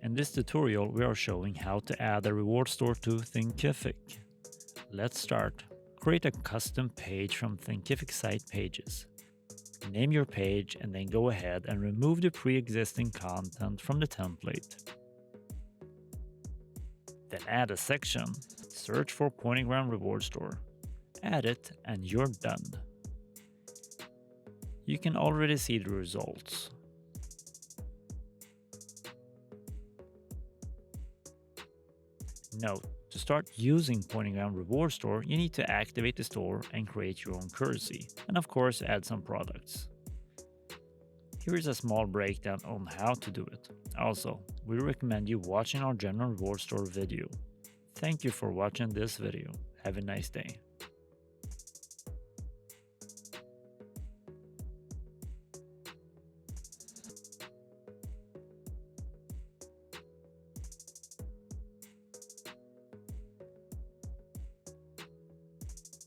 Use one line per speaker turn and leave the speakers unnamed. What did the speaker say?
In this tutorial, we are showing how to add a reward store to Thinkific. Let's start. Create a custom page from Thinkific site pages. Name your page and then go ahead and remove the pre-existing content from the template. Then add a section. Search for Pointagram Reward Store. Add it and you're done. You can already see the results. Note, to start using Pointagram Reward Store, you need to activate the store and create your own currency, and of course add some products. Here is a small breakdown on how to do it. Also, we recommend you watching our general reward store video. Thank you for watching this video. Have a nice day.